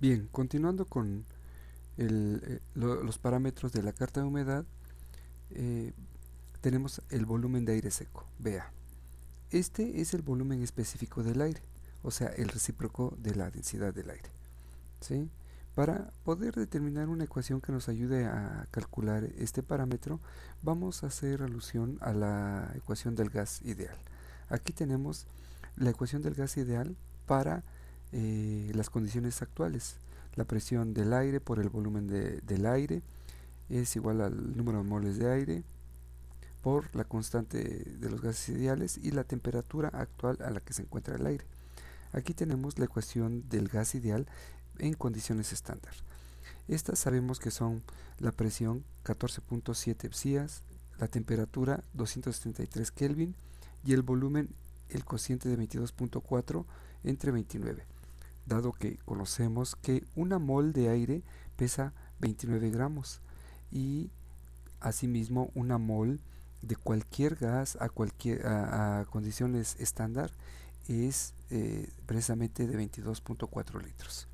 Bien, continuando con los parámetros de la carta de humedad, eh, tenemos el volumen de aire seco. Vea, este es el volumen específico del aire, o sea, el recíproco de la densidad del aire, ¿sí? Para poder determinar una ecuación que nos ayude a calcular este parámetro, vamos a hacer alusión a la ecuación del gas ideal. Aquí tenemos la ecuación del gas ideal para las condiciones actuales. La presión del aire por el volumen del aire es igual al número de moles de aire por la constante de los gases ideales y la temperatura actual a la que se encuentra el aire. Aquí tenemos la ecuación del gas ideal en condiciones estándar. Estas sabemos que son la presión 14.7 psias, la temperatura 273 Kelvin y el volumen el cociente de 22.4 entre 29, dado que conocemos que una mol de aire pesa 29 gramos y asimismo una mol de cualquier gas a condiciones estándar es precisamente de 22.4 litros.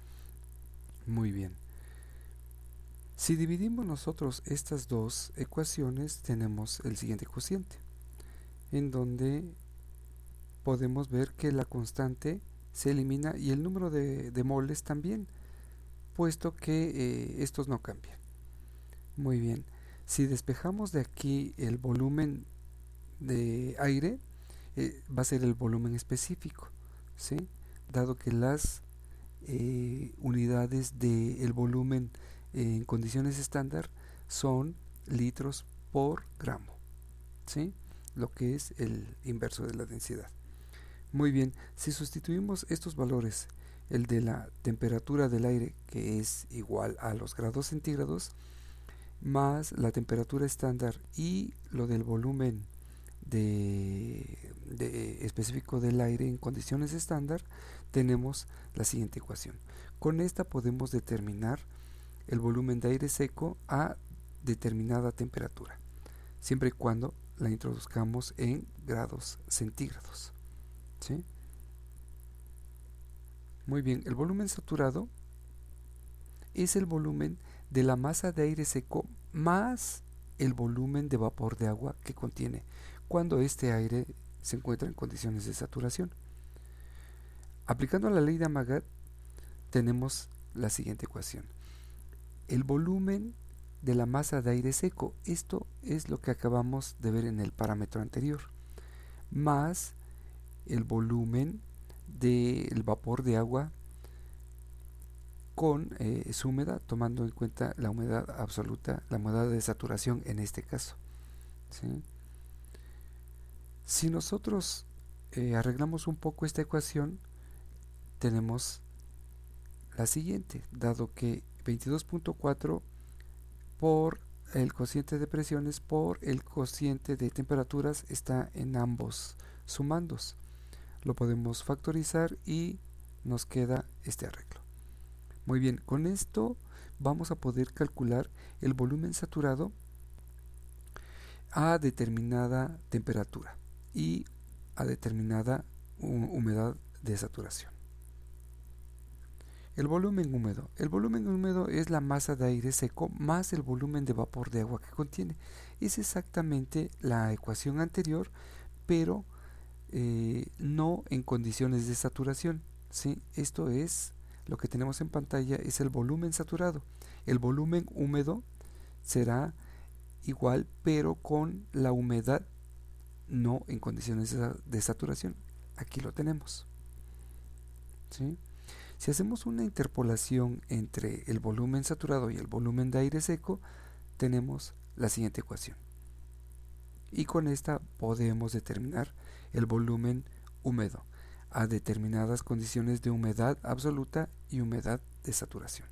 Muy bien. Si dividimos nosotros estas dos ecuaciones, tenemos el siguiente cociente, en donde podemos ver que la constante se elimina y el número de moles también, puesto que estos no cambian. Muy bien. Si despejamos de aquí el volumen de aire, va a ser el volumen específico, ¿sí? Dado que las unidades del volumen en condiciones estándar son litros por gramo, ¿sí? Lo que es el inverso de la densidad. Muy bien, si sustituimos estos valores, el de la temperatura del aire, que es igual a los grados centígrados, más la temperatura estándar y lo del volumen específico del aire en condiciones estándar, tenemos la siguiente ecuación. Con esta podemos determinar el volumen de aire seco a determinada temperatura, siempre y cuando la introduzcamos en grados centígrados, ¿sí? Muy bien, el volumen saturado es el volumen de la masa de aire seco más el volumen de vapor de agua que contiene cuando este aire se encuentra en condiciones de saturación. Aplicando la ley de Amagat, tenemos la siguiente ecuación. El volumen de la masa de aire seco, esto es lo que acabamos de ver en el parámetro anterior, más el volumen del vapor de agua con su humedad, tomando en cuenta la humedad absoluta, la humedad de saturación en este caso, ¿sí? Si nosotros arreglamos un poco esta ecuación, tenemos la siguiente, dado que 22.4 por el cociente de presiones por el cociente de temperaturas está en ambos sumandos. Lo podemos factorizar y nos queda este arreglo. Muy bien, con esto vamos a poder calcular el volumen saturado a determinada temperatura y a determinada humedad de saturación. El volumen húmedo. El volumen húmedo es la masa de aire seco más el volumen de vapor de agua que contiene. Es exactamente la ecuación anterior, pero no en condiciones de saturación, ¿sí? Esto es lo que tenemos en pantalla, es el volumen saturado. El volumen húmedo será igual, pero con la humedad no en condiciones de saturación. Aquí lo tenemos, ¿sí? Si hacemos una interpolación entre el volumen saturado y el volumen de aire seco, tenemos la siguiente ecuación. Y con esta podemos determinar el volumen húmedo a determinadas condiciones de humedad absoluta y humedad de saturación.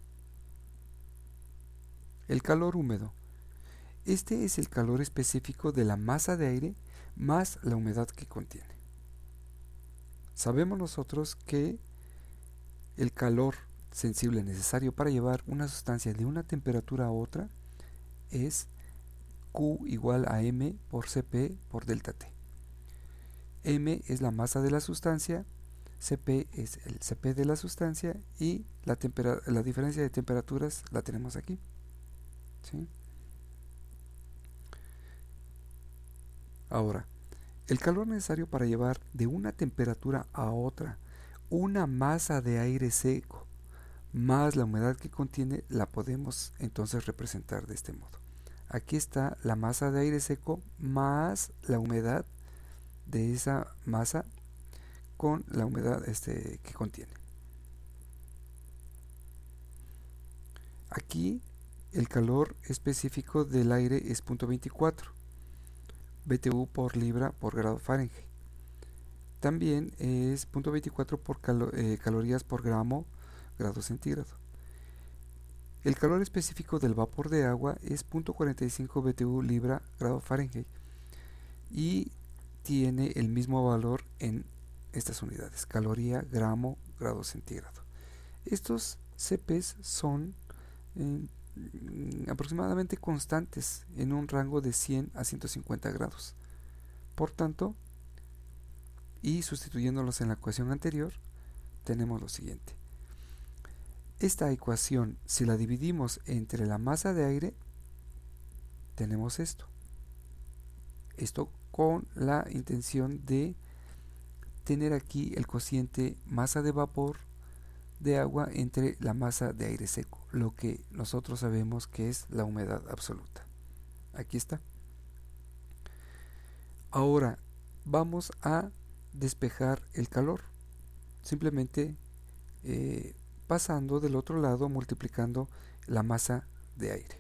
El calor húmedo. Este es el calor específico de la masa de aire más la humedad que contiene. Sabemos nosotros que el calor sensible necesario para llevar una sustancia de una temperatura a otra es Q igual a M por Cp por delta T. M es la masa de la sustancia, Cp es el Cp de la sustancia y la diferencia de temperaturas la tenemos aquí, ¿sí? Ahora, el calor necesario para llevar de una temperatura a otra una masa de aire seco más la humedad que contiene, la podemos entonces representar de este modo. Aquí está la masa de aire seco más la humedad de esa masa con la humedad que contiene. Aquí el calor específico del aire es 0.24 BTU por libra por grado Fahrenheit. También es 0.24 por calorías por grado centígrado. El calor específico del vapor de agua es 0.45 BTU libra grado Fahrenheit y tiene el mismo valor en estas unidades, caloría, gramo, grado centígrado. Estos CPs son aproximadamente constantes en un rango de 100 a 150 grados. Por tanto, y sustituyéndolos en la ecuación anterior, tenemos lo siguiente. Esta ecuación, si la dividimos entre la masa de aire, tenemos esto. Esto con la intención de tener aquí el cociente masa de vapor de agua entre la masa de aire seco, lo que nosotros sabemos que es la humedad absoluta. Aquí está. Ahora vamos a despejar el calor, simplemente pasando del otro lado, multiplicando la masa de aire.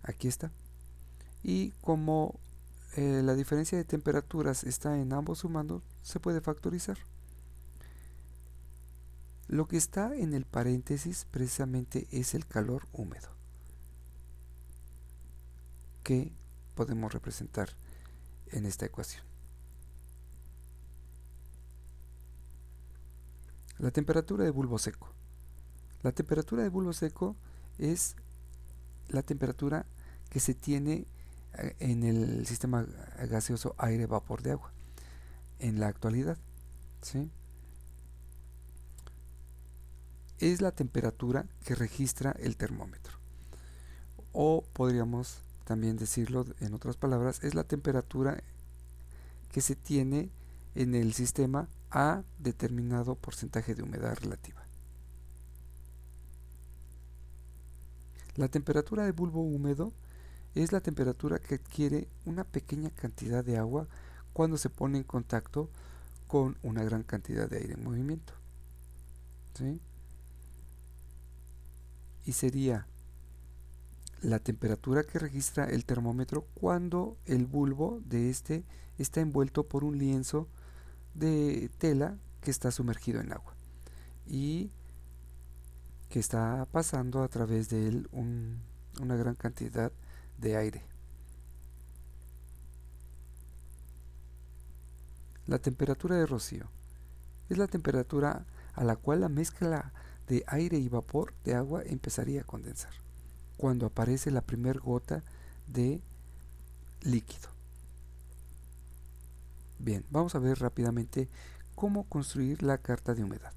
Aquí está. Y como la diferencia de temperaturas está en ambos sumandos, se puede factorizar. Lo que está en el paréntesis precisamente es el calor húmedo, que podemos representar en esta ecuación. La temperatura de bulbo seco. La temperatura de bulbo seco es la temperatura que se tiene en el sistema gaseoso aire-vapor de agua en la actualidad, ¿sí? Es la temperatura que registra el termómetro, o podríamos también decirlo en otras palabras, es la temperatura que se tiene en el sistema a determinado porcentaje de humedad relativa. La temperatura de bulbo húmedo es la temperatura que adquiere una pequeña cantidad de agua cuando se pone en contacto con una gran cantidad de aire en movimiento, ¿sí? Y sería la temperatura que registra el termómetro cuando el bulbo de este está envuelto por un lienzo de tela que está sumergido en agua y que está pasando a través de él una gran cantidad de aire. La temperatura de rocío es la temperatura a la cual la mezcla de aire y vapor de agua empezaría a condensar cuando aparece la primera gota de líquido. Bien, vamos a ver rápidamente cómo construir la carta de humedad.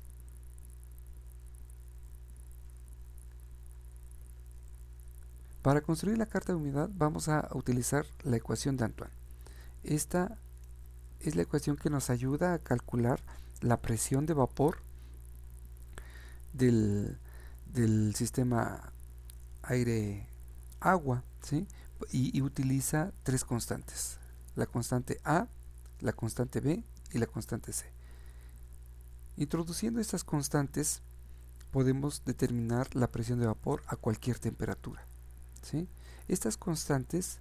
Para construir la carta de humedad vamos a utilizar la ecuación de Antoine. Esta es la ecuación que nos ayuda a calcular la presión de vapor del sistema aire-agua, ¿sí? Y utiliza tres constantes: la constante A, la constante B y la constante C. Introduciendo estas constantes podemos determinar la presión de vapor a cualquier temperatura, ¿sí? Estas constantes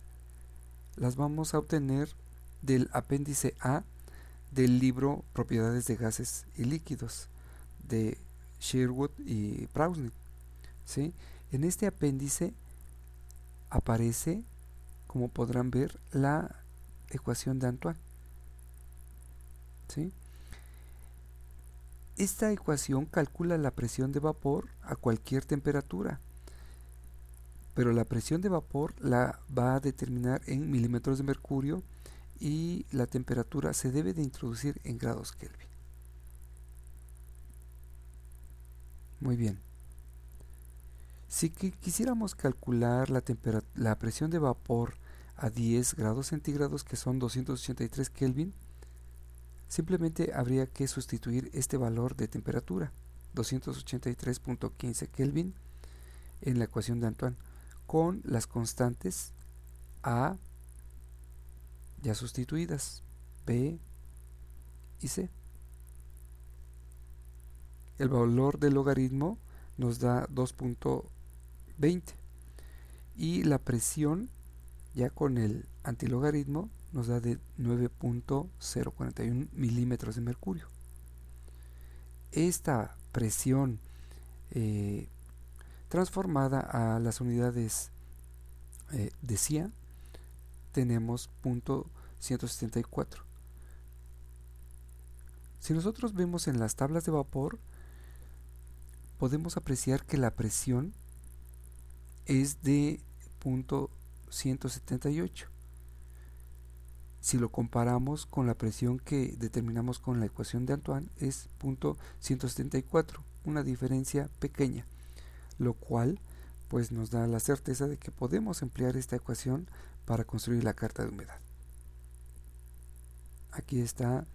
las vamos a obtener del apéndice A del libro Propiedades de gases y líquidos de Sherwood y Prausnick, ¿sí? En este apéndice aparece, como podrán ver, la ecuación de Antoine, ¿sí? Esta ecuación calcula la presión de vapor a cualquier temperatura, pero la presión de vapor la va a determinar en milímetros de mercurio y la temperatura se debe de introducir en grados Kelvin. Muy bien. Si quisiéramos calcular la presión de vapor a 10 grados centígrados, que son 283 Kelvin, simplemente habría que sustituir este valor de temperatura, 283.15 Kelvin, en la ecuación de Antoine, con las constantes A ya sustituidas, B y C. El valor del logaritmo nos da 2.20 y la presión ya con el antilogaritmo nos da de 9.041 milímetros de mercurio. Esta presión transformada a las unidades de CIA tenemos .174. Si nosotros vemos en las tablas de vapor, podemos apreciar que la presión es de .178. Si lo comparamos con la presión que determinamos con la ecuación de Antoine, es .174, una diferencia pequeña, lo cual pues nos da la certeza de que podemos emplear esta ecuación para construir la carta de humedad. Aquí está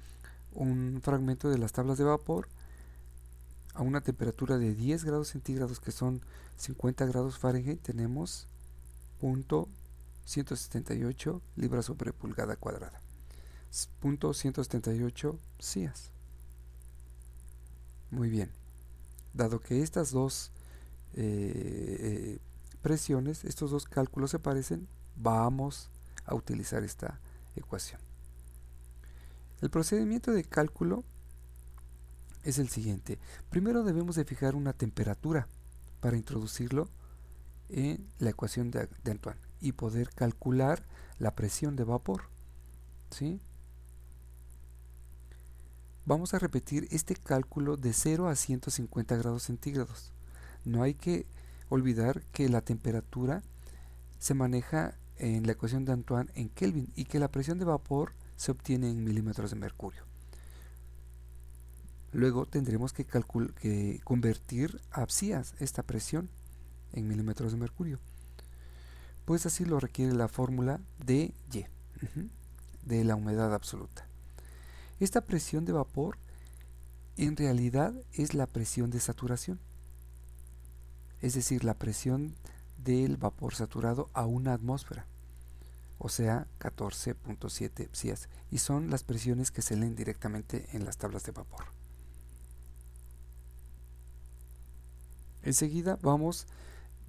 un fragmento de las tablas de vapor a una temperatura de 10 grados centígrados, que son 50 grados Fahrenheit. Tenemos .178 libras sobre pulgada cuadrada, .178 CIAS. Muy bien, dado que estas dos presiones, estos dos cálculos se parecen, vamos a utilizar esta ecuación. El procedimiento de cálculo es el siguiente. Primero debemos de fijar una temperatura para introducirlo en la ecuación de Antoine y poder calcular la presión de vapor, ¿sí? Vamos a repetir este cálculo de 0 a 150 grados centígrados. No hay que olvidar que la temperatura se maneja en la ecuación de Antoine en Kelvin y que la presión de vapor se obtiene en milímetros de mercurio. Luego tendremos que convertir a CIAS esta presión en milímetros de mercurio, pues así lo requiere la fórmula de Y, de la humedad absoluta. Esta presión de vapor en realidad es la presión de saturación, es decir, la presión del vapor saturado a una atmósfera, o sea, 14.7 psias, y son las presiones que se leen directamente en las tablas de vapor. Enseguida vamos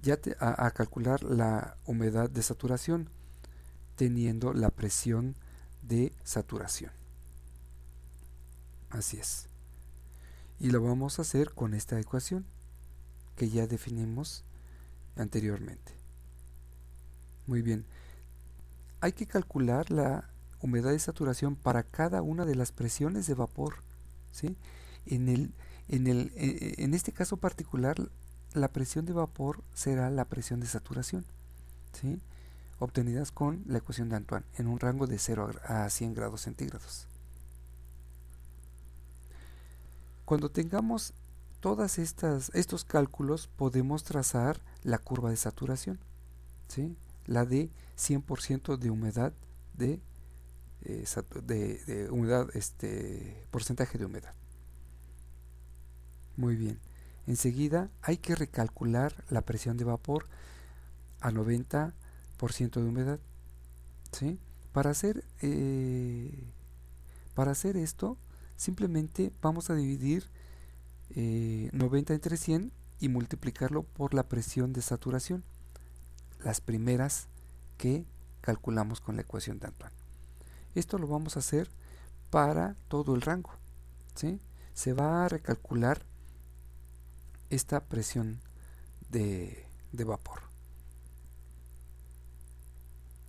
ya a calcular la humedad de saturación, teniendo la presión de saturación. Así es. Y lo vamos a hacer con esta ecuación que ya definimos anteriormente. Muy bien. Hay que calcular la humedad de saturación para cada una de las presiones de vapor, ¿sí? En este caso particular, la presión de vapor será la presión de saturación, ¿sí?, obtenidas con la ecuación de Antoine en un rango de 0 a 100 grados centígrados. Cuando tengamos todos estos cálculos, podemos trazar la curva de saturación, ¿sí?, la de 100% de humedad de humedad, porcentaje de humedad. Muy bien. Enseguida hay que recalcular la presión de vapor a 90% de humedad, ¿sí? Para hacer esto, simplemente vamos a dividir 90 entre 100 y multiplicarlo por la presión de saturación, las primeras que calculamos con la ecuación de Antoine. Esto lo vamos a hacer para todo el rango, ¿sí? Se va a recalcular esta presión de vapor.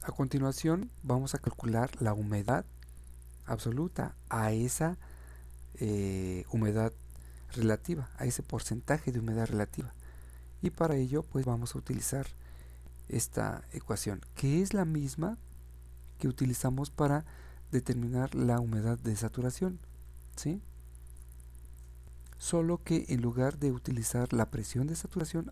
A continuación vamos a calcular la humedad absoluta a esa humedad relativa, a ese porcentaje de humedad relativa, y para ello pues vamos a utilizar esta ecuación, que es la misma que utilizamos para determinar la humedad de saturación, ¿sí? solo que en lugar de utilizar la presión de saturación,